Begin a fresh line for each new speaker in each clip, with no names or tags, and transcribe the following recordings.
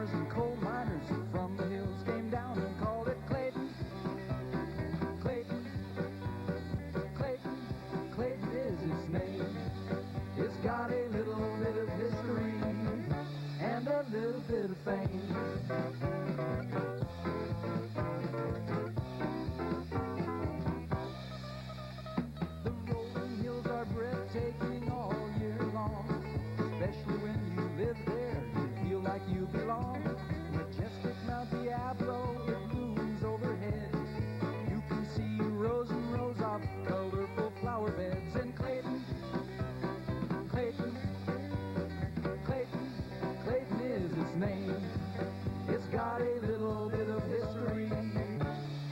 farmers and coal miners from the hills came down and called it Clayton. Clayton, Clayton, Clayton is its name. It's got a little bit of history and a little bit of fame. The rolling hills are breathtaking all year long, especially when you live there, you feel like you belong. Majestic Mount Diablo, it looms overhead. You can see rows and rows of colorful flower beds. And Clayton, Clayton, Clayton, Clayton is its name. It's got a little bit of history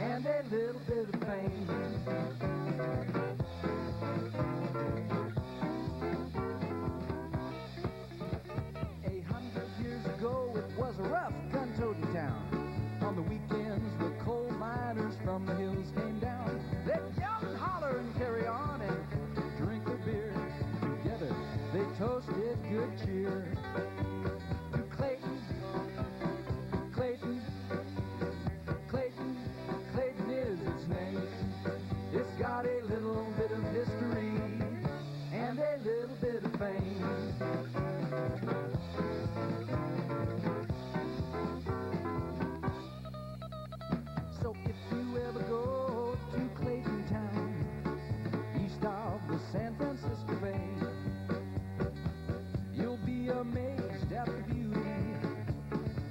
and a little bit of fame. 100 years ago, it was a rough gun-toting town. On the weekends, the coal miners from the hills came down. They'd yell and holler and carry on and drink their beer. Together, they toasted good cheer. To Clayton, Clayton, Clayton, Clayton is its name. It's got a little bit of history and a little bit of fame. So if you ever go to Clayton Town, east of the San Francisco Bay, you'll be amazed at the beauty.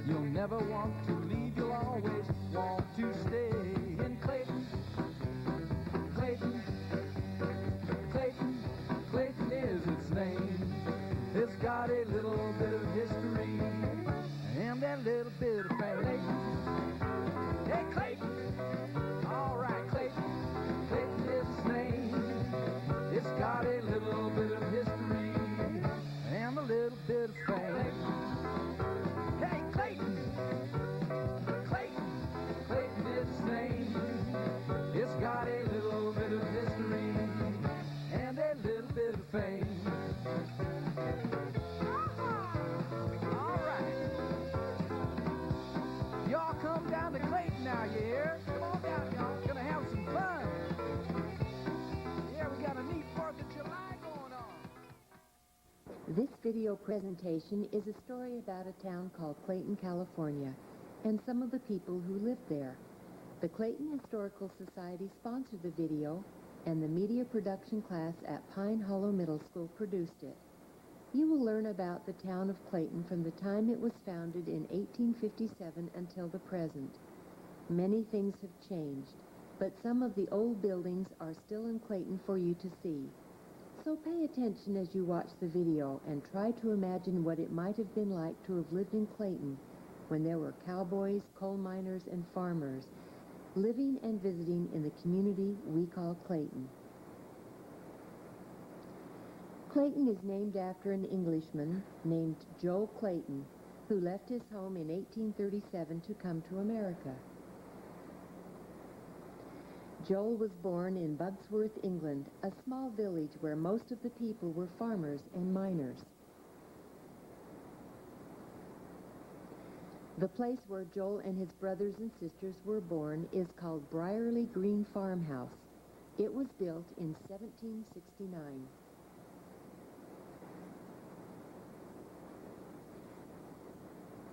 You'll never want to leave, you'll always want to stay in Clayton. Clayton, Clayton, Clayton is its name. It's got a little bit of history and a little bit of fame. Hey, Clayton! All right, Clayton. Clayton is its name. It's got a little bit of history and a little bit of fame. Hey, Clayton! Clayton! Clayton is its name. It's got a little bit of history and a little bit of fame. All right. Y'all come down to Clayton now, you hear? Come on down, y'all. Gonna have some fun. Yeah, we got a neat 4th of July going on.
This video presentation is a story about a town called Clayton, California, and some of the people who lived there. The Clayton Historical Society sponsored the video, and the media production class at Pine Hallow Middle School produced it. You will learn about the town of Clayton from the time it was founded in 1857 until the present. Many things have changed, but some of the old buildings are still in Clayton for you to see. So pay attention as you watch the video and try to imagine what it might have been like to have lived in Clayton when there were cowboys, coal miners, and farmers living and visiting in the community we call Clayton. Clayton is named after an Englishman named Joel Clayton, who left his home in 1837 to come to America. Joel was born in Bugsworth, England, a small village where most of the people were farmers and miners. The place where Joel and his brothers and sisters were born is called Briarley Green Farmhouse. It was built in 1769.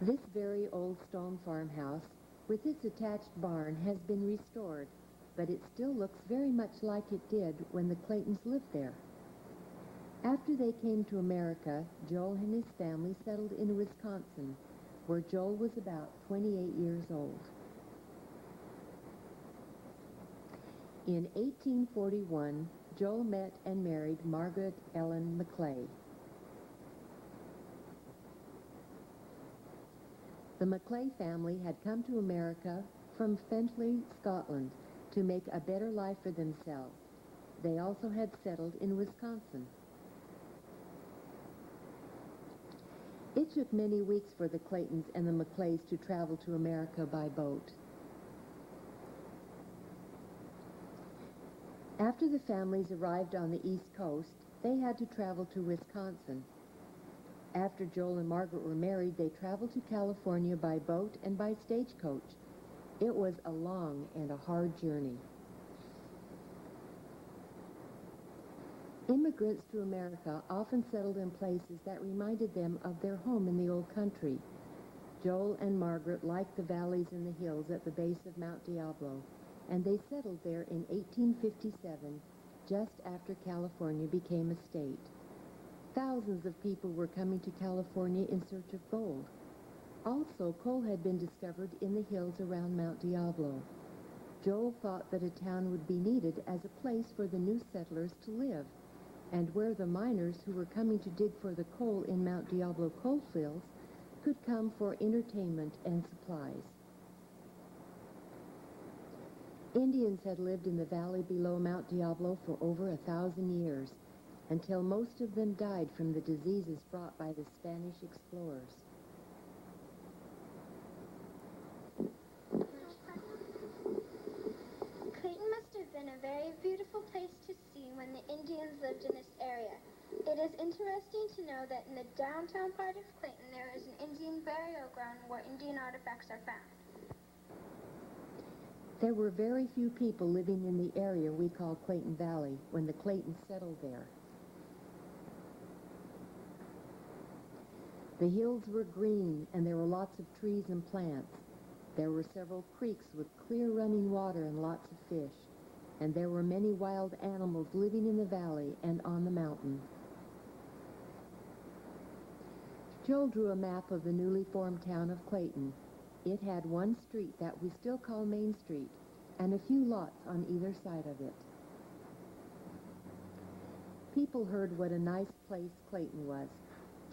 This very old stone farmhouse, with its attached barn, has been restored, but it still looks very much like it did when the Claytons lived there. After they came to America, Joel and his family settled in Wisconsin, where Joel was about 28 years old. In 1841, Joel met and married Margaret Ellen McClay. The McClay family had come to America from Finchley, Scotland, to make a better life for themselves. They also had settled in Wisconsin. It took many weeks for the Claytons and the McClays to travel to America by boat. After the families arrived on the East Coast, they had to travel to Wisconsin. After Joel and Margaret were married, they traveled to California by boat and by stagecoach. It was a long and a hard journey. Immigrants to America often settled in places that reminded them of their home in the old country. Joel and Margaret liked the valleys and the hills at the base of Mount Diablo, and they settled there in 1857, just after California became a state. Thousands of people were coming to California in search of gold. Also, coal had been discovered in the hills around Mount Diablo. Joel thought that a town would be needed as a place for the new settlers to live, and where the miners who were coming to dig for the coal in Mount Diablo coal fields could come for entertainment and supplies. Indians had lived in the valley below Mount Diablo for over 1,000 years, until most of them died from the diseases brought by the Spanish explorers.
Clayton must have been a very beautiful place to see when the Indians lived in this area. It is interesting to know that in the downtown part of Clayton there is an Indian burial ground where Indian artifacts are found.
There were very few people living in the area we call Clayton Valley when the Claytons settled there. The hills were green, and there were lots of trees and plants. There were several creeks with clear running water and lots of fish, and there were many wild animals living in the valley and on the mountain. Joel drew a map of the newly formed town of Clayton. It had one street that we still call Main Street, and a few lots on either side of it. People heard what a nice place Clayton was.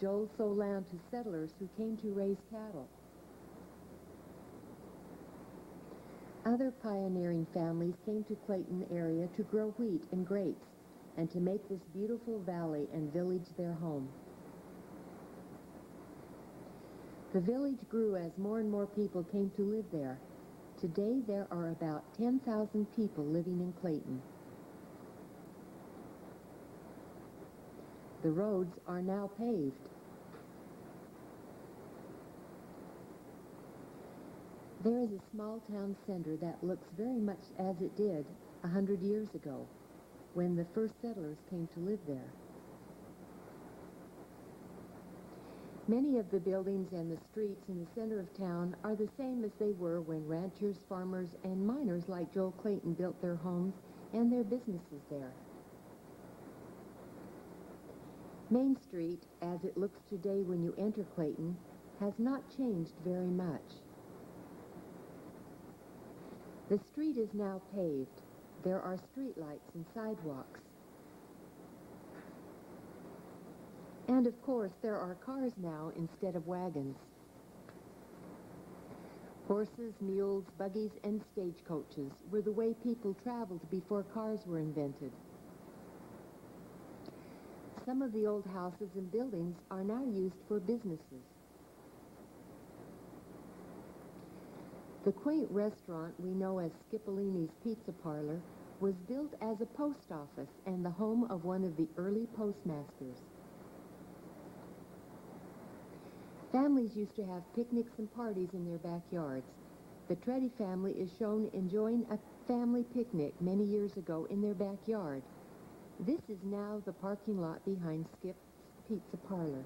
Joel sold land to settlers who came to raise cattle. Other pioneering families came to Clayton area to grow wheat and grapes and to make this beautiful valley and village their home. The village grew as more and more people came to live there. Today there are about 10,000 people living in Clayton. The roads are now paved. There is a small town center that looks very much as it did 100 years ago, when the first settlers came to live there. Many of the buildings and the streets in the center of town are the same as they were when ranchers, farmers, and miners like Joel Clayton built their homes and their businesses there. Main Street, as it looks today when you enter Clayton, has not changed very much. The street is now paved. There are streetlights and sidewalks. And of course, there are cars now instead of wagons. Horses, mules, buggies, and stagecoaches were the way people traveled before cars were invented. Some of the old houses and buildings are now used for businesses. The quaint restaurant we know as Scipollini's Pizza Parlor was built as a post office and the home of one of the early postmasters. Families used to have picnics and parties in their backyards. The Trette family is shown enjoying a family picnic many years ago in their backyard. This is now the parking lot behind Skip's Pizza Parlor.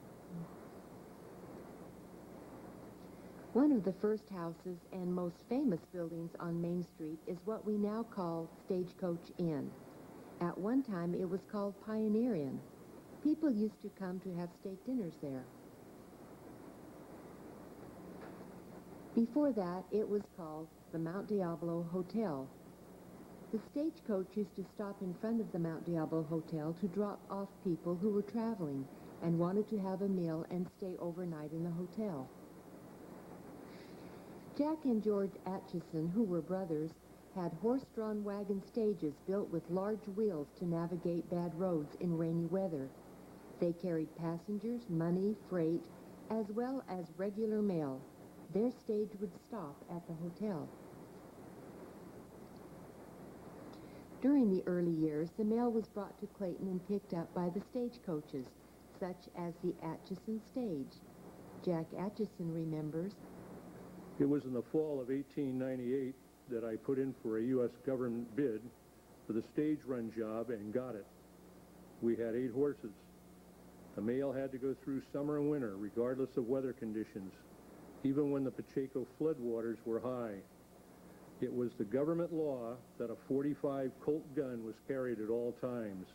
One of the first houses and most famous buildings on Main Street is what we now call Stagecoach Inn. At one time, it was called Pioneer Inn. People used to come to have steak dinners there. Before that, it was called the Mount Diablo Hotel. The stagecoach used to stop in front of the Mount Diablo Hotel to drop off people who were traveling and wanted to have a meal and stay overnight in the hotel. Jack and George Atchison, who were brothers, had horse-drawn wagon stages built with large wheels to navigate bad roads in rainy weather. They carried passengers, money, freight, as well as regular mail. Their stage would stop at the hotel. During the early years, the mail was brought to Clayton and picked up by the stagecoaches. such as the Atchison stage. Jack Atchison remembers,
It was in the fall of 1898 that I put in for a U.S. government bid for the stage run job and got it. We had 8 horses. The mail had to go through summer and winter, regardless of weather conditions, even when the Pacheco floodwaters were high. It was the government law that a .45 Colt gun was carried at all times.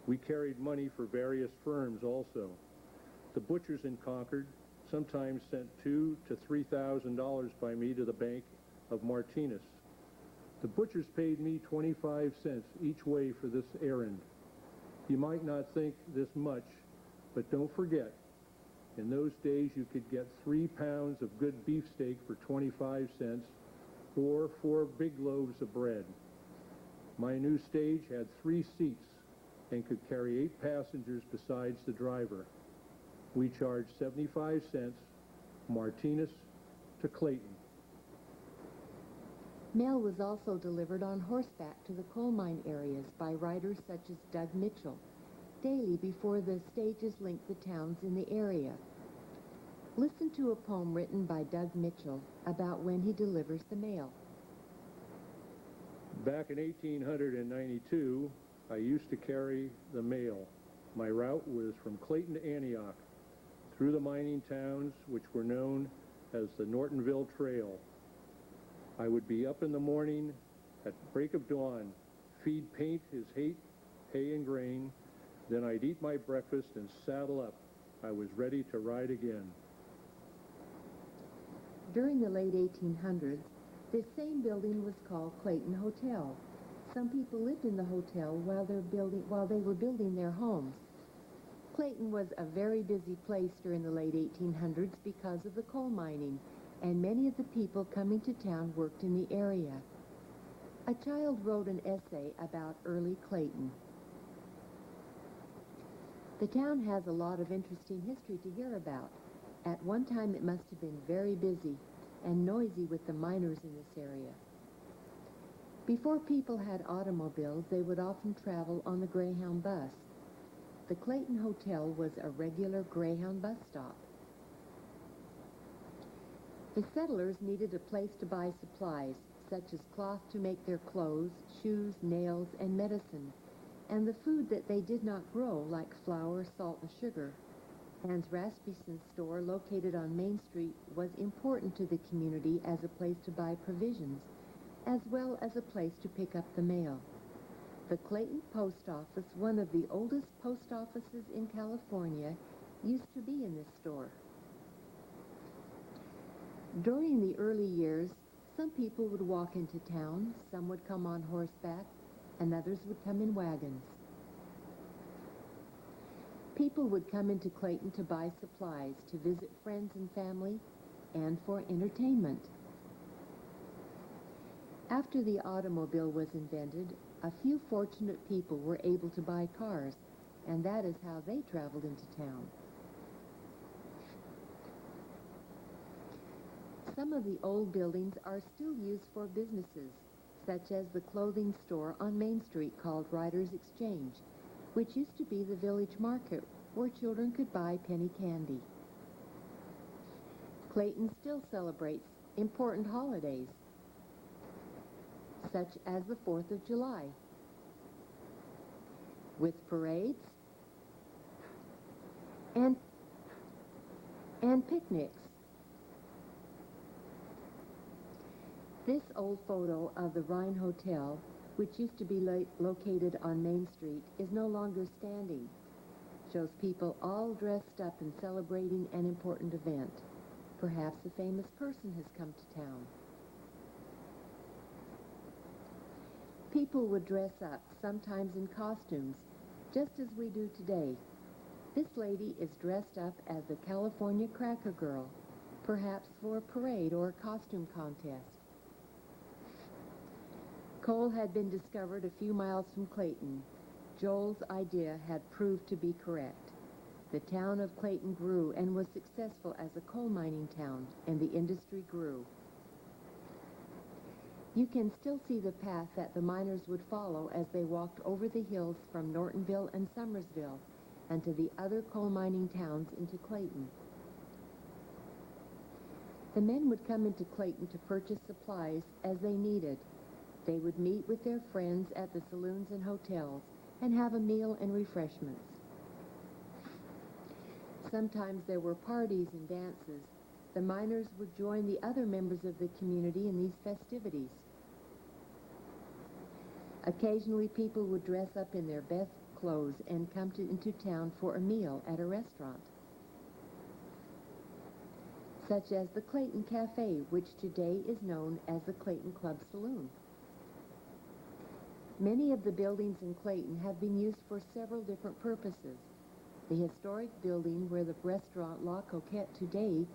We carried money for various firms also. The butchers in Concord sometimes sent $2,000 to $3,000 by me to the bank of Martinez. The butchers paid me 25 cents each way for this errand. You might not think this much, but don't forget, in those days you could get 3 pounds of good beefsteak for 25 cents or 4 big loaves of bread. My new stage had 3 seats and could carry 8 passengers besides the driver. We charged 75 cents, Martinez to Clayton.
mail was also delivered on horseback to the coal mine areas by riders such as Doug Mitchell, daily before the stages linked the towns in the area. Listen to a poem written by Doug Mitchell about when he delivers the mail.
Back in 1892, I used to carry the mail. My route was from Clayton to Antioch, through the mining towns which were known as the Nortonville Trail. I would be up in the morning at break of dawn, feed Paint his hay and grain, then I'd eat my breakfast and saddle up. I was ready to ride again.
During the late 1800s, this same building was called Clayton Hotel. Some people lived in the hotel while they were building their homes. Clayton was a very busy place during the late 1800s because of the coal mining, and many of the people coming to town worked in the area. A child wrote an essay about early Clayton. The town has a lot of interesting history to hear about. At one time, it must have been very busy and noisy with the miners in this area. Before people had automobiles, they would often travel on the Greyhound bus. The Clayton Hotel was a regular Greyhound bus stop. The settlers needed a place to buy supplies, such as cloth to make their clothes, shoes, nails, and medicine, and the food that they did not grow, like flour, salt, and sugar. Hans Rasmussen's store, located on Main Street, was important to the community as a place to buy provisions, as well as a place to pick up the mail. The Clayton Post Office, one of the oldest post offices in California, used to be in this store. During the early years, some people would walk into town, some would come on horseback, and others would come in wagons. People would come into Clayton to buy supplies, to visit friends and family, and for entertainment. After the automobile was invented, a few fortunate people were able to buy cars, and that is how they traveled into town. Some of the old buildings are still used for businesses, such as the clothing store on Main Street called Riders Exchange, which used to be the village market where children could buy penny candy. Clayton still celebrates important holidays, such as the 4th of July, with parades and picnics. This old photo of the Rhine Hotel, which used to be located on Main Street, is no longer standing. Shows people all dressed up and celebrating an important event. Perhaps a famous person has come to town. People would dress up, sometimes in costumes, just as we do today. This lady is dressed up as the California Cracker Girl, perhaps for a parade or a costume contest. Coal had been discovered a few miles from Clayton. Joel's idea had proved to be correct. The town of Clayton grew and was successful as a coal mining town, and the industry grew. You can still see the path that the miners would follow as they walked over the hills from Nortonville and Summersville, and to the other coal mining towns into Clayton. The men would come into Clayton to purchase supplies as they needed. They would meet with their friends at the saloons and hotels and have a meal and refreshments. Sometimes there were parties and dances. The miners would join the other members of the community in these festivities. Occasionally, people would dress up in their best clothes and come into town for a meal at a restaurant, such as the Clayton Cafe, which today is known as the Clayton Club Saloon. Many of the buildings in Clayton have been used for several different purposes. The historic building where the restaurant La Coquette today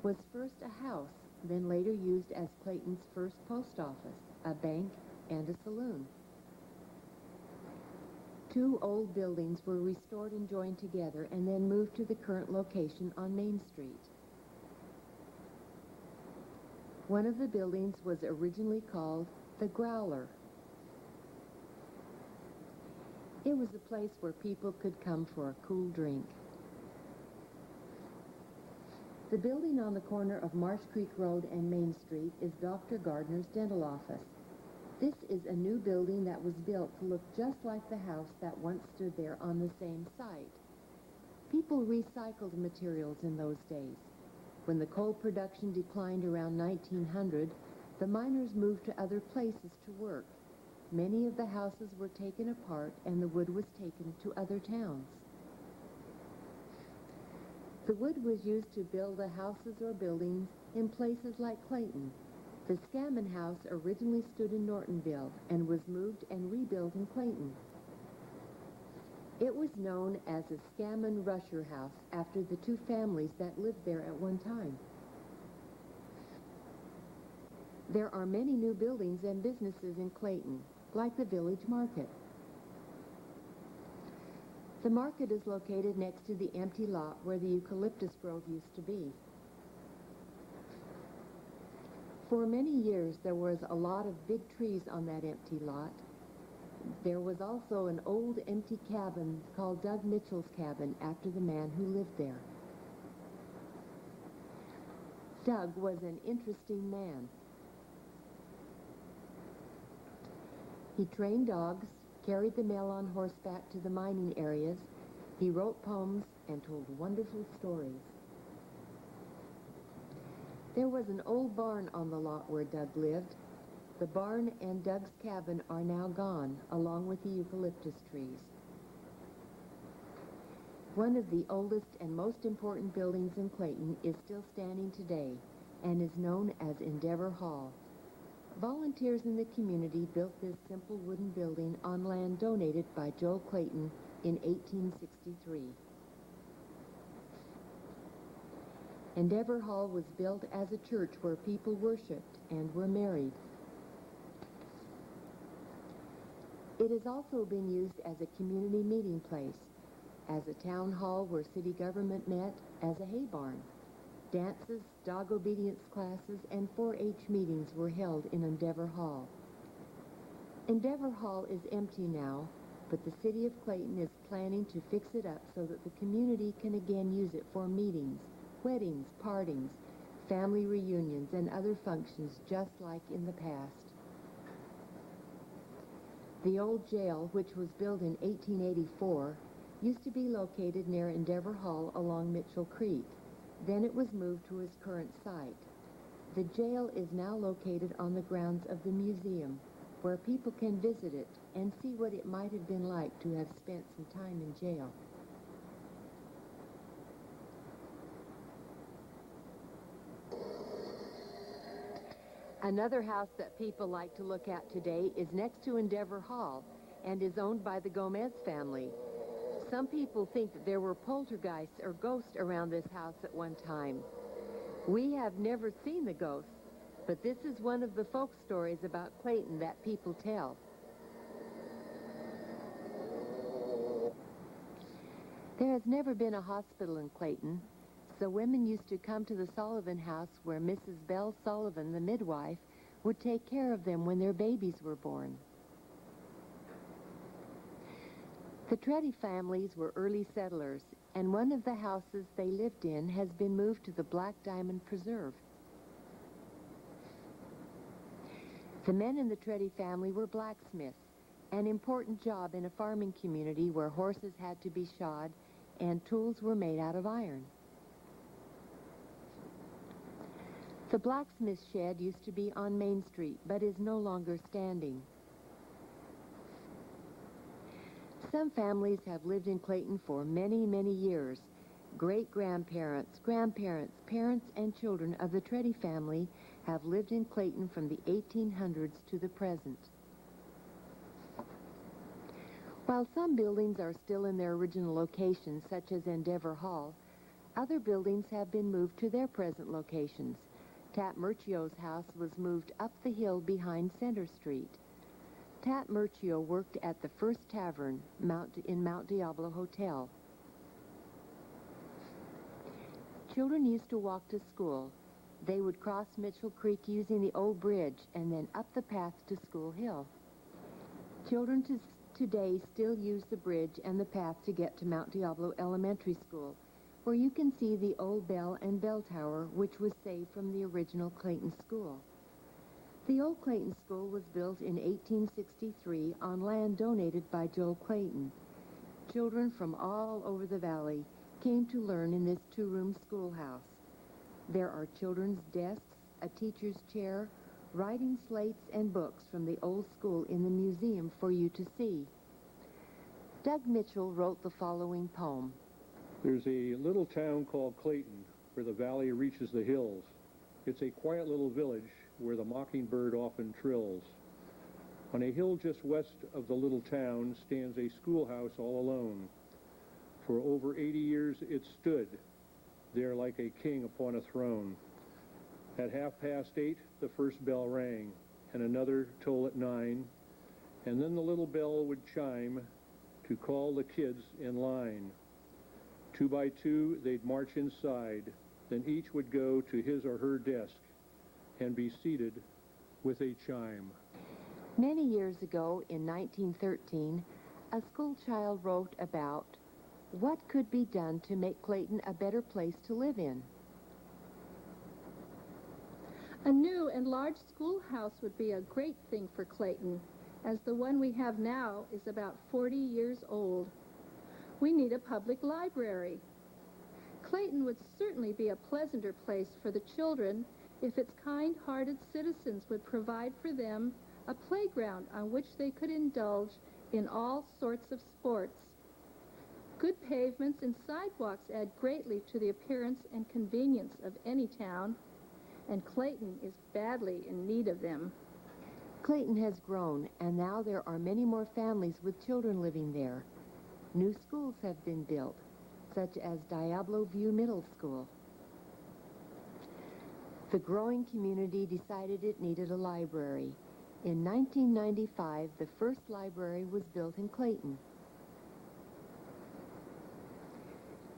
was first a house, then later used as Clayton's first post office, a bank, and a saloon. Two old buildings were restored and joined together and then moved to the current location on Main Street. One of the buildings was originally called the Growler. It was a place where people could come for a cool drink. The building on the corner of Marsh Creek Road and Main Street is Dr. Gardner's dental office. This is a new building that was built to look just like the house that once stood there on the same site. People recycled materials in those days. When the coal production declined around 1900, the miners moved to other places to work. Many of the houses were taken apart and the wood was taken to other towns. The wood was used to build the houses or buildings in places like Clayton. The Scammon House originally stood in Nortonville and was moved and rebuilt in Clayton. It was known as the Scammon Rusher House after the two families that lived there at one time. There are many new buildings and businesses in Clayton, like the Village Market. The market is located next to the empty lot where the eucalyptus grove used to be. For many years, there was a lot of big trees on that empty lot. There was also an old empty cabin called Doug Mitchell's cabin after the man who lived there. Doug was an interesting man. He trained dogs, carried the mail on horseback to the mining areas. He wrote poems and told wonderful stories. There was an old barn on the lot where Doug lived. The barn and Doug's cabin are now gone, along with the eucalyptus trees. One of the oldest and most important buildings in Clayton is still standing today and is known as Endeavor Hall. Volunteers in the community built this simple wooden building on land donated by Joel Clayton in 1863. Endeavor Hall was built as a church where people worshiped and were married. It has also been used as a community meeting place, as a town hall where city government met, as a hay barn. Dances, dog obedience classes, and 4-H meetings were held in Endeavor Hall. Endeavor Hall is empty now, but the city of Clayton is planning to fix it up so that the community can again use it for meetings, weddings, partings, family reunions, and other functions just like in the past. The old jail, which was built in 1884, used to be located near Endeavor Hall along Mitchell Creek. Then it was moved to its current site. The jail is now located on the grounds of the museum, where people can visit it and see what it might have been like to have spent some time in jail. Another house that people like to look at today is next to Endeavor Hall and is owned by the Gomez family. Some people think that there were poltergeists or ghosts around this house at one time. We have never seen the ghosts, but this is one of the folk stories about Clayton that people tell. There has never been a hospital in Clayton, so women used to come to the Sullivan house where Mrs. Belle Sullivan, the midwife, would take care of them when their babies were born. The Trette families were early settlers, and one of the houses they lived in has been moved to the Black Diamond Preserve. The men in the Trette family were blacksmiths, an important job in a farming community where horses had to be shod and tools were made out of iron. The blacksmith shed used to be on Main Street, but is no longer standing. Some families have lived in Clayton for many, many years. Great-grandparents, grandparents, parents, and children of the Trette family have lived in Clayton from the 1800s to the present. While some buildings are still in their original locations, such as Endeavor Hall, other buildings have been moved to their present locations. Tat Murchio's house was moved up the hill behind Center Street. Tat Murchio worked at the First Tavern in Mount Diablo Hotel. Children used to walk to school. They would cross Mitchell Creek using the old bridge and then up the path to School Hill. Children today still use the bridge and the path to get to Mount Diablo Elementary School, where you can see the old bell and bell tower, which was saved from the original Clayton School. The Old Clayton School was built in 1863 on land donated by Joe Clayton. Children from all over the valley came to learn in this two-room schoolhouse. There are children's desks, a teacher's chair, writing slates, and books from the old school in the museum for you to see. Doug Mitchell wrote the following poem.
There's a little town called Clayton where the valley reaches the hills. It's a quiet little village where the mockingbird often trills. On a hill just west of the little town stands a schoolhouse all alone. For over 80 years it stood there like a king upon a throne. At 8:30, the first bell rang, and another toll at 9, and then the little bell would chime to call the kids in line. 2 by 2, they'd march inside, then each would go to his or her desk and be seated with a chime.
Many years ago, in 1913, a schoolchild wrote about what could be done to make Clayton a better place to live in.
A new and large schoolhouse would be a great thing for Clayton, as the one we have now is about 40 years old. We need a public library. Clayton would certainly be a pleasanter place for the children if its kind-hearted citizens would provide for them a playground on which they could indulge in all sorts of sports. Good pavements and sidewalks add greatly to the appearance and convenience of any town, and Clayton is badly in need of them.
Clayton has grown, and now there are many more families with children living there. New schools have been built, such as Diablo View Middle School. The growing community decided it needed a library. In 1995, the first library was built in Clayton.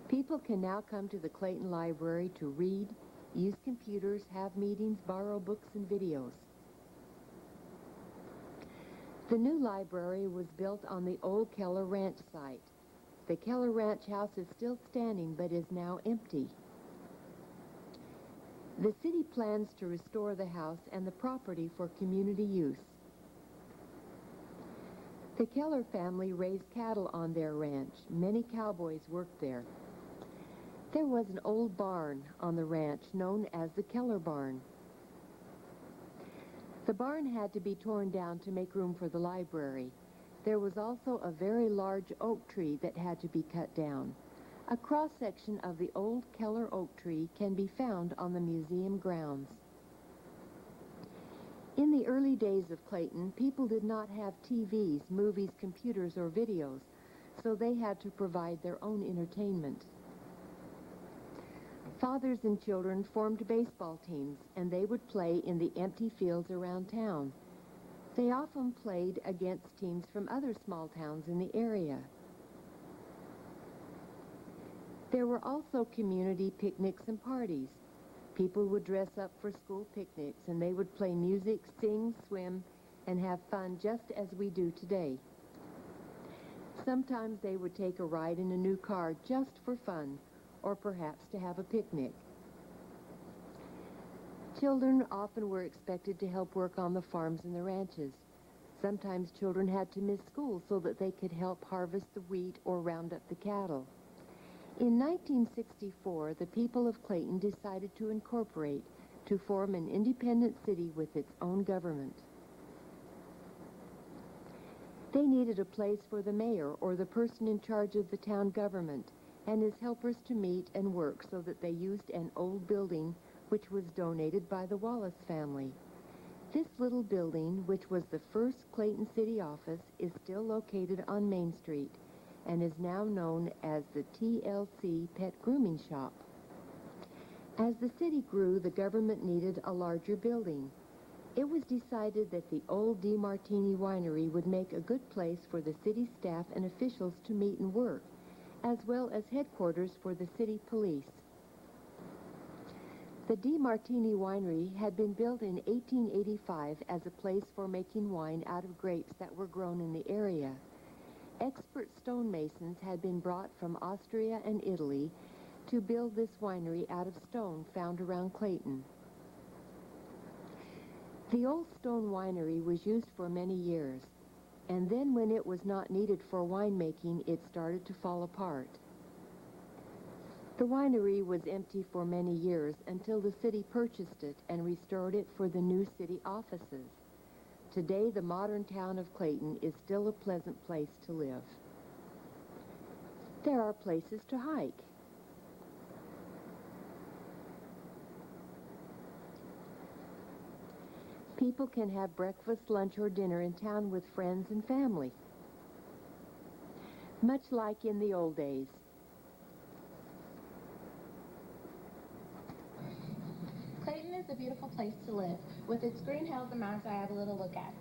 People can now come to the Clayton Library to read, use computers, have meetings, borrow books and videos. The new library was built on the old Keller Ranch site. The Keller Ranch house is still standing but is now empty. The city plans to restore the house and the property for community use. The Keller family raised cattle on their ranch. Many cowboys worked there. There was an old barn on the ranch known as the Keller Barn. The barn had to be torn down to make room for the library. There was also a very large oak tree that had to be cut down. A cross-section of the old Keller oak tree can be found on the museum grounds. In the early days of Clayton, people did not have TVs, movies, computers, or videos, so they had to provide their own entertainment. Fathers and children formed baseball teams, and they would play in the empty fields around town. They often played against teams from other small towns in the area. There were also community picnics and parties. People would dress up for school picnics, and they would play music, sing, swim, and have fun just as we do today. Sometimes they would take a ride in a new car just for fun, or perhaps to have a picnic. Children often were expected to help work on the farms and the ranches. Sometimes children had to miss school so that they could help harvest the wheat or round up the cattle. In 1964, the people of Clayton decided to incorporate to form an independent city with its own government. They needed a place for the mayor or the person in charge of the town government and his helpers to meet and work, so that they used an old building which was donated by the Wallace family. This little building, which was the first Clayton City office, is still located on Main Street and is now known as the TLC Pet Grooming Shop. As the city grew, the government needed a larger building. It was decided that the old Martini Winery would make a good place for the city staff and officials to meet and work, as well as headquarters for the city police. The Martini Winery had been built in 1885 as a place for making wine out of grapes that were grown in the area. Expert stonemasons had been brought from Austria and Italy to build this winery out of stone found around Clayton. The old stone winery was used for many years, and then when it was not needed for winemaking, it started to fall apart. The winery was empty for many years until the city purchased it and restored it for the new city offices. Today, the modern town of Clayton is still a pleasant place to live. There are places to hike. People can have breakfast, lunch, or dinner in town with friends and family, much like in the old days.
Clayton is a beautiful place to live, with its green hills and mountains I had a little look at.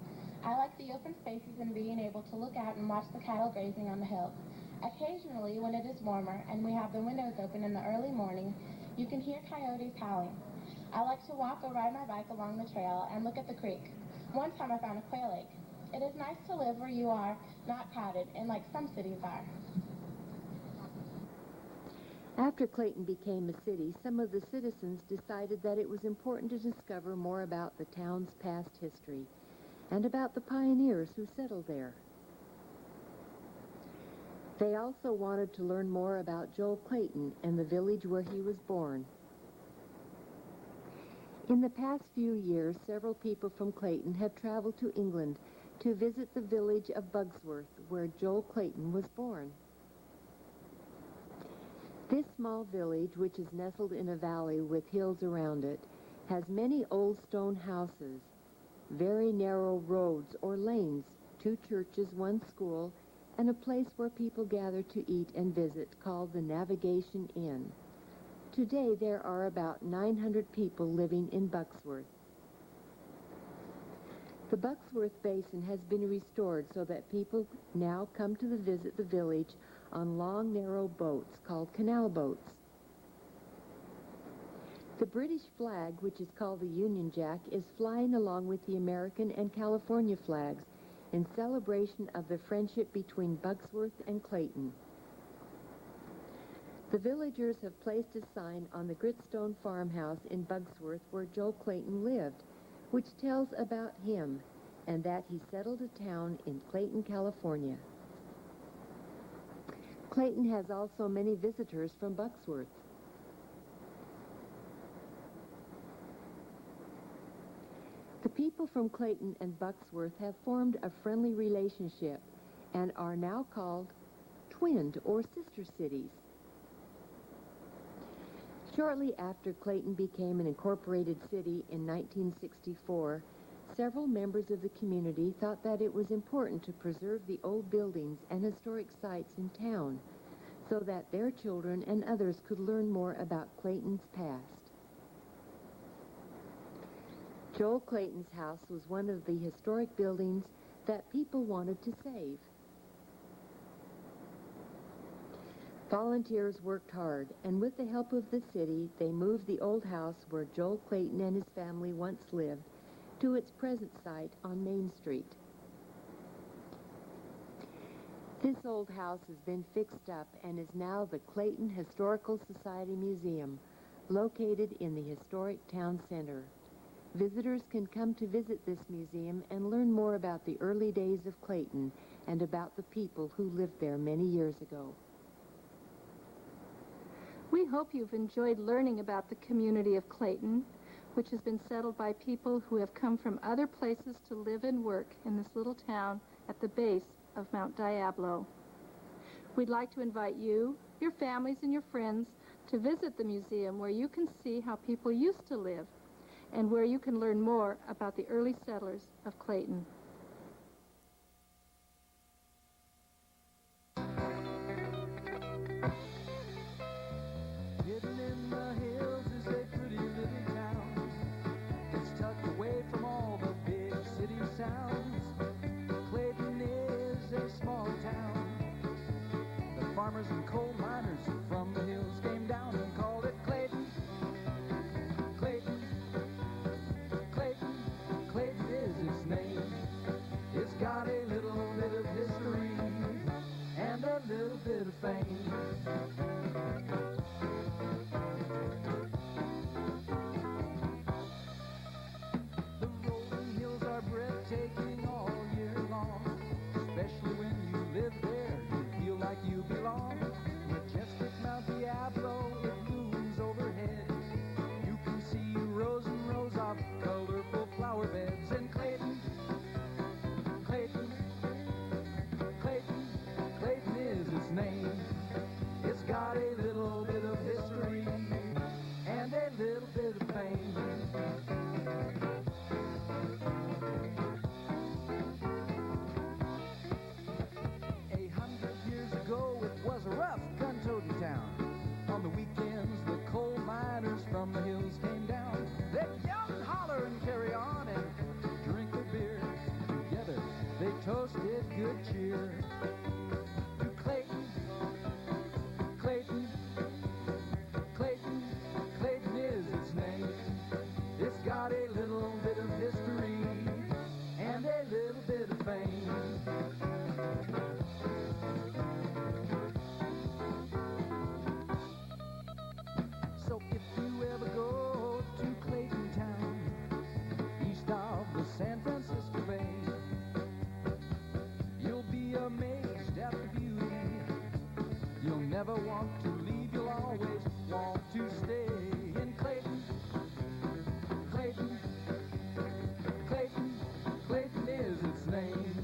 I like the open spaces and being able to look out and watch the cattle grazing on the hills. Occasionally, when it is warmer and we have the windows open in the early morning, you can hear coyotes howling. I like to walk or ride my bike along the trail and look at the creek. One time I found a quail egg. It is nice to live where you are not crowded and like some cities are.
After Clayton became a city, some of the citizens decided that it was important to discover more about the town's past history and about the pioneers who settled there. They also wanted to learn more about Joel Clayton and the village where he was born. In the past few years, several people from Clayton have traveled to England to visit the village of Bugsworth, where Joel Clayton was born. This small village, which is nestled in a valley with hills around it, has many old stone houses, very narrow roads or lanes, 2 churches, 1 school, and a place where people gather to eat and visit called the Navigation Inn. Today there are about 900 people living in Bugsworth. The Bugsworth Basin has been restored so that people now come to visit the village on long, narrow boats called canal boats. The British flag, which is called the Union Jack, is flying along with the American and California flags in celebration of the friendship between Bugsworth and Clayton. The villagers have placed a sign on the Gritstone farmhouse in Bugsworth where Joel Clayton lived, which tells about him and that he settled a town in Clayton, California. Clayton has also many visitors from Bugsworth. The people from Clayton and Bugsworth have formed a friendly relationship and are now called twinned or sister cities. Shortly after Clayton became an incorporated city in 1964, several members of the community thought that it was important to preserve the old buildings and historic sites in town so that their children and others could learn more about Clayton's past. Joel Clayton's house was one of the historic buildings that people wanted to save. Volunteers worked hard, and with the help of the city, they moved the old house where Joel Clayton and his family once lived to its present site on Main Street. This old house has been fixed up and is now the Clayton Historical Society Museum, located in the historic town center. Visitors can come to visit this museum and learn more about the early days of Clayton and about the people who lived there many years ago.
We hope you've enjoyed learning about the community of Clayton, which has been settled by people who have come from other places to live and work in this little town at the base of Mount Diablo. We'd like to invite you, your families, and your friends to visit the museum where you can see how people used to live and where you can learn more about the early settlers of Clayton.
Hidden in the hills is a pretty little town. It's tucked away from all the big city sounds. Clayton is a small town. The farmers and coal miners from the hills came down and called it Clayton. Clayton, Clayton, Clayton is its name. It's got a little bit of history and a little bit of fame. The rolling hills are breathtaking all year long, especially when you live there, you feel like you belong. Majestic Mount Diablo, it looms overhead. You can see rows and rows of colorful flower beds. And Clayton, Clayton, Clayton, Clayton is its name. It's got a little bit of history and a little bit of fame. A rough gun-toting town. On the weekends, the coal miners from the hills came down. They'd yell and holler and carry on and drink their beer. Together, they toasted good cheer. To Clayton, Clayton, Clayton, Clayton is its name. It's got a little bit of history and a little bit of fame. So if you ever go to Clayton Town, east of the San Francisco Bay, you'll be amazed at the beauty. You'll never want to leave, you'll always want to stay in Clayton. Clayton, Clayton, Clayton is its name.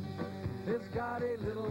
It's got a little